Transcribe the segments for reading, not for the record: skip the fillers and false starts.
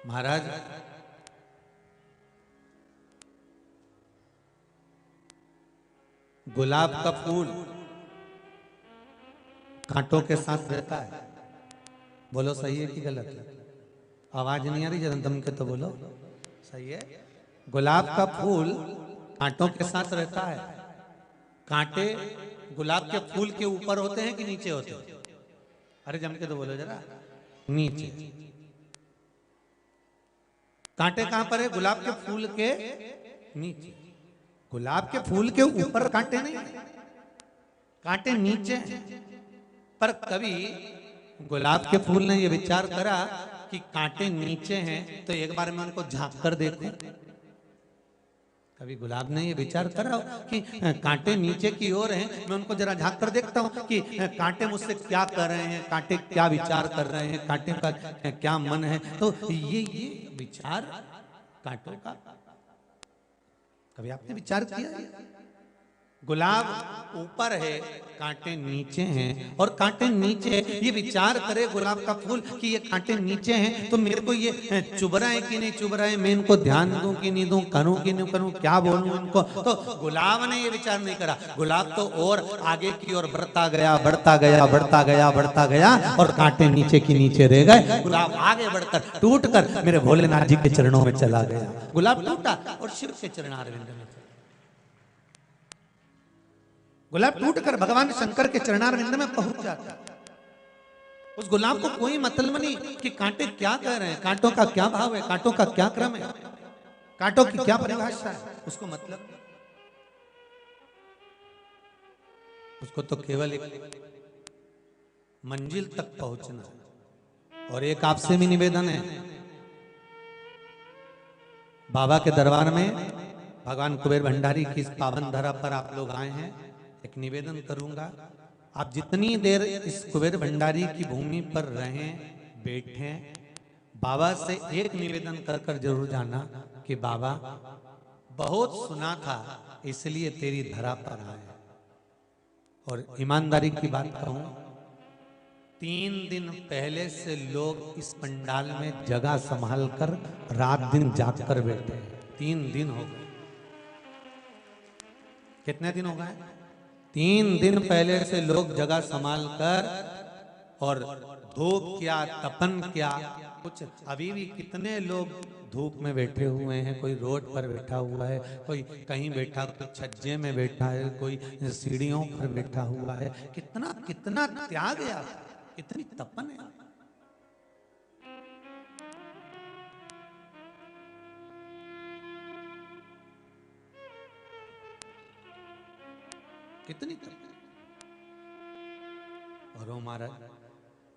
महाराज गुलाब का फूल कांटों के साथ रहता है। बोलो सही है कि गलत है? आवाज नहीं आ रही, जरा दम के तो बोलो। सही है। गुलाब का फूल कांटों के साथ रहता है। कांटे गुलाब के फूल के ऊपर होते हैं कि नीचे होते हैं? अरे जम के तो बोलो जरा। नीचे। कांटे कहां पर है? गुलाब के फूल के नीचे। गुलाब के फूल के ऊपर कांटे नहीं, कांटे नीचे हैं। पर कभी गुलाब के फूल ने यह विचार करा कि कांटे नीचे हैं तो एक बार मैं उनको झांक कर देखूं। कभी गुलाब ने ये विचार करा कि कांटे नीचे की ओर हैं, मैं उनको जरा झांक कर देखता हूं कि कांटे मुझसे क्या कर रहे हैं, कांटे क्या विचार कर रहे हैं, कांटे का क्या मन है। तो ये विचार कांटों का कभी आपने विचार किया? गुलाब ऊपर है, कांटे नीचे हैं, और कांटे नीचे ये विचार करे गुलाब का फूल कि ये कांटे नीचे हैं तो मेरे को ये चुभ रहा है कि नहीं चुभ रहा है, मैं इनको ध्यान दूं कि नहीं दूं, करूं कि नहीं करूं, क्या बोलूं इनको। तो गुलाब ने ये विचार नहीं करा। गुलाब तो और आगे की ओर बढ़ता गया, बढ़ता गया, बढ़ता गया, बढ़ता गया, और कांटे नीचे की नीचे रह गए। गुलाब आगे बढ़कर टूट कर मेरे भोलेनाथ जी के चरणों में चला गया। गुलाब टूटा और शिव के चरणारविंद में। गुलाब टूटकर भगवान शंकर के चरणारविंद में पहुंच जाता। उस गुलाब को कोई मतलब नहीं कि कांटे क्या कह रहे हैं, कांटों का क्या भाव है, कांटों का क्या क्रम है, कांटों की क्या परिभाषा है, उसको मतलब उसको तो केवल एक मंजिल तक पहुंचना। और एक आपसे भी निवेदन है, बाबा के दरबार में भगवान कुबेर भंडारी की इस पावन धरा पर आप लोग आए हैं। एक निवेदन करूंगा, आप जितनी देर इस कुबेर भंडारी की भूमि पर रहें, बैठें, बाबा से एक निवेदन कर कर जरूर जाना कि बाबा बहुत सुना था इसलिए तेरी धरा पर आए। और ईमानदारी की बात कहूं, 3 दिन पहले से लोग इस पंडाल में जगह संभाल कर रात दिन जाग कर बैठे हैं। 3 दिन हो गए। कितने दिन हो गए? 3 दिन पहले से लोग जगह संभाल कर, और धूप क्या, तपन क्या, कुछ अभी भी कितने लोग धूप में बैठे हुए हैं। कोई रोड पर बैठा हुआ है, कोई कहीं बैठा, कोई छज्जे में बैठा है, कोई सीढ़ियों पर बैठा हुआ है। कितना कितना त्याग है, कितनी तपन है। कितनी और महाराज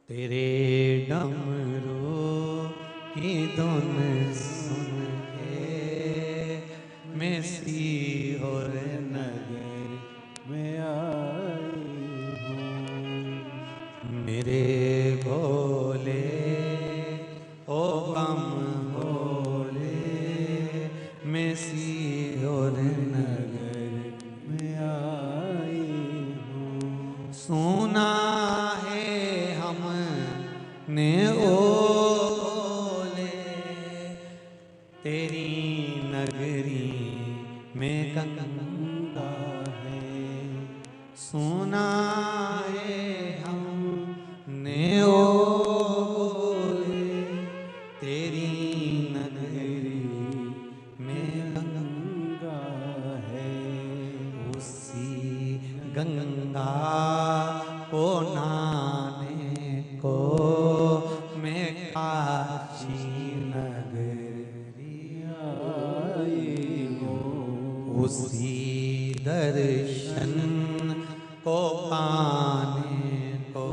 तेरे डमरू की धुन सुन के मैं सीहोर नगर में आई हूँ। मेरे भोले ओ बम भोले, मैं सीहोर नगर सुना है हमने ओ भोले, तेरी नगरी में गंगा है। सुना है हमने ओ भोले, तेरी नगरी में गंगा है। उसी गंगा को नहाने को मैं काशी नगरी आई हूँ। उसी दर्शन को पाने को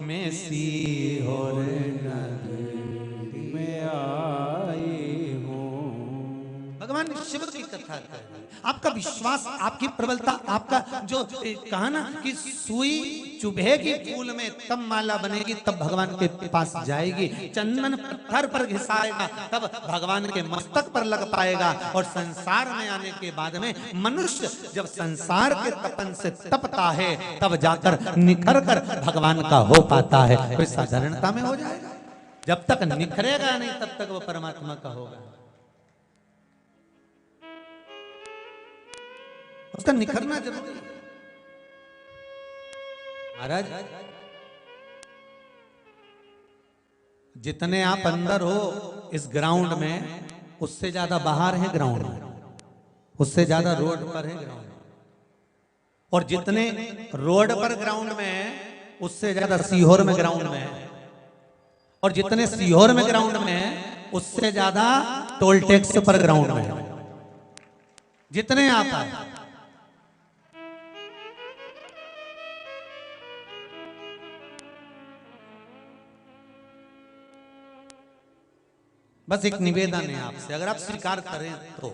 मैं सीहोर नगरी में आई हूँ। भगवान शिव की कथा कर रहे हैं। आपका विश्वास, आपकी प्रबलता, आपका जो कहा ना कि सुई चुभेगी फूल में तब माला बनेगी, तब भगवान के पास जाएगी। चंदन पत्थर पर घिसाएगा तब भगवान के मस्तक पर लग पाएगा। और संसार में आने के बाद में मनुष्य जब संसार के तपन से तपता है तब जाकर निखर कर भगवान का हो पाता है। कोई साधारणता में हो जाएगा? जब तक निखरेगा नहीं तब तक वो परमात्मा का होगा। उसका निखरना जरूरी है। महाराज जितने आप अंदर हो इस ग्राउंड में, उससे ज्यादा बाहर है ग्राउंड में, उससे ज्यादा रोड पर है ग्राउंड, और जितने रोड पर ग्राउंड में है उससे ज्यादा सीहोर में ग्राउंड में है, और जितने सीहोर में ग्राउंड में है उससे ज्यादा टोल टैक्स पर ग्राउंड में है। जितने आप आए बस एक निवेदन है आपसे, अगर आप स्वीकार करें तो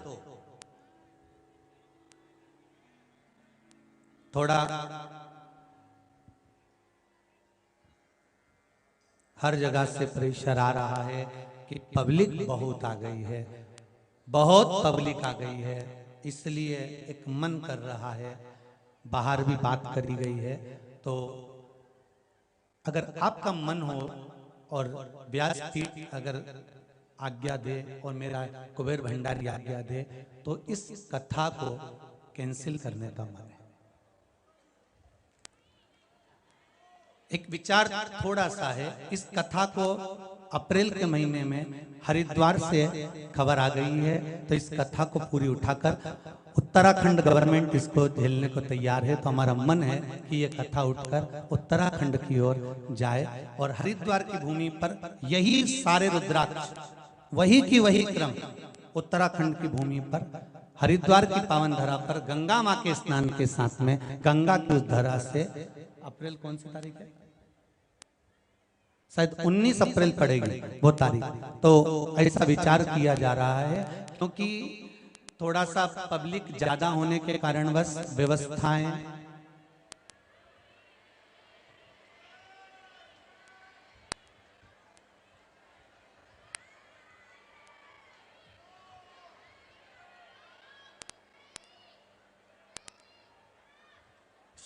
थोड़ा हर जगह से प्रेशर आ रहा है कि पब्लिक बहुत आ गई है, बहुत पब्लिक आ गई है, इसलिए एक मन कर रहा है, बाहर भी बात करी गई है। तो अगर आपका मन हो और व्यासपीठ अगर आज्ञा दे और मेरा कुबेर भंडारी आज्ञा दे तो इस कथा को कैंसिल करने का मन है। एक विचार थोड़ा सा है, इस कथा को अप्रैल के महीने में हरिद्वार से खबर आ गई है, तो इस कथा को पूरी उठाकर उत्तराखंड गवर्नमेंट इसको झेलने को तैयार है। तो हमारा मन है कि ये कथा उठकर उत्तराखंड की ओर जाए और हरिद्वार की भूमि पर यही सारे रुद्राक्ष वही की वही क्रम उत्तराखंड की भूमि पर हरिद्वार की पावन धरा पर गंगा मां के स्नान के साथ में गंगा की उस धरा से अप्रैल कौन सी तारीख है, शायद 19 अप्रैल पड़ेगी वो तारीख। तो ऐसा विचार किया जा रहा है क्योंकि थोड़ा सा पब्लिक ज्यादा होने के कारण बस व्यवस्थाएं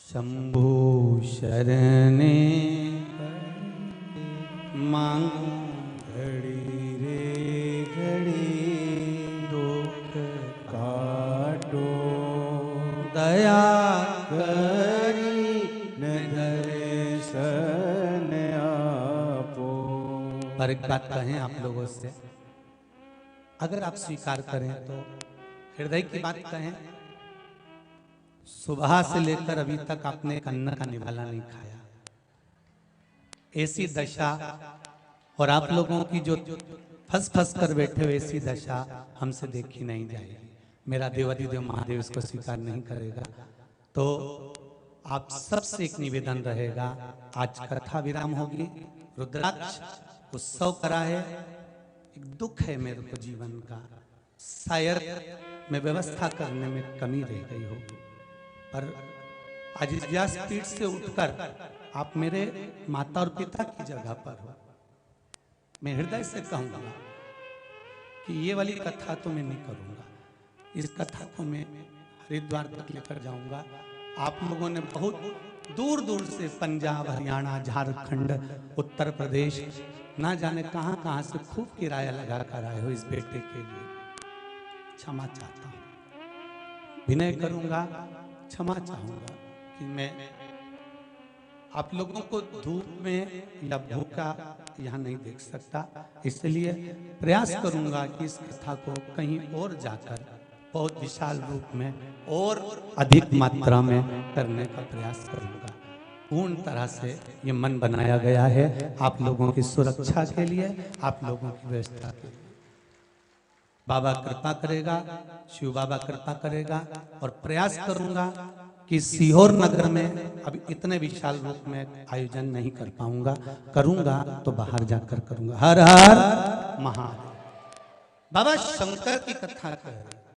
शंभु शरणे मांगू घड़ी रे घड़ी दुख काटो दया करी न दर्शन आपो। पर एक बात कहें आप लोगों से, अगर आप स्वीकार करें तो हृदय की बात कहें, सुबह से लेकर अभी तक आपने एक अन्न का निवाला नहीं खाया, ऐसी दशा, और आप लोगों की जो फंस फंस कर बैठे हो ऐसी दशा हमसे देखी नहीं जाएगी। मेरा देवाधिदेव महादेव इसको स्वीकार नहीं करेगा। तो आप सबसे एक निवेदन रहेगा, आज कथा विराम होगी, रुद्राक्ष उत्सव करा है, एक दुख है मेरे को जीवन का, शायद मैं व्यवस्था करने में कमी रह गई होगी, पर आज इस व्यासपीठ से उठकर आप मेरे माता और पिता की जगह पर हो। मैं हृदय से कहूंगा कि ये वाली कथा तो मैं नहीं करूंगा, इस कथा को मैं हरिद्वार तक लेकर जाऊंगा। आप लोगों ने बहुत दूर दूर से पंजाब, हरियाणा, झारखंड, उत्तर प्रदेश, ना जाने कहां कहां से खूब किराया लगा कर आए हो इस बेटे के लिए। क्षमा चाहता हूं, विनय करूंगा, क्षमा चाहूंगा कि मैं आप लोगों को धूप में या भूखा यहाँ नहीं देख सकता, इसलिए प्रयास करूंगा कि इस कथा को कहीं और जाकर बहुत विशाल रूप में और अधिक मात्रा में करने का प्रयास करूंगा। पूर्ण तरह से ये मन बनाया गया है आप लोगों की सुरक्षा के लिए, आप लोगों की व्यवस्था के लिए। बाबा कृपा करेगा, शिव बाबा कृपा करेगा, और प्रयास करूंगा कि सीहोर नगर में अब इतने विशाल रूप में आयोजन नहीं कर पाऊंगा, करूंगा तो बाहर जाकर करूंगा। हर हर महादेव। बाबा शंकर की कथा कह रहे,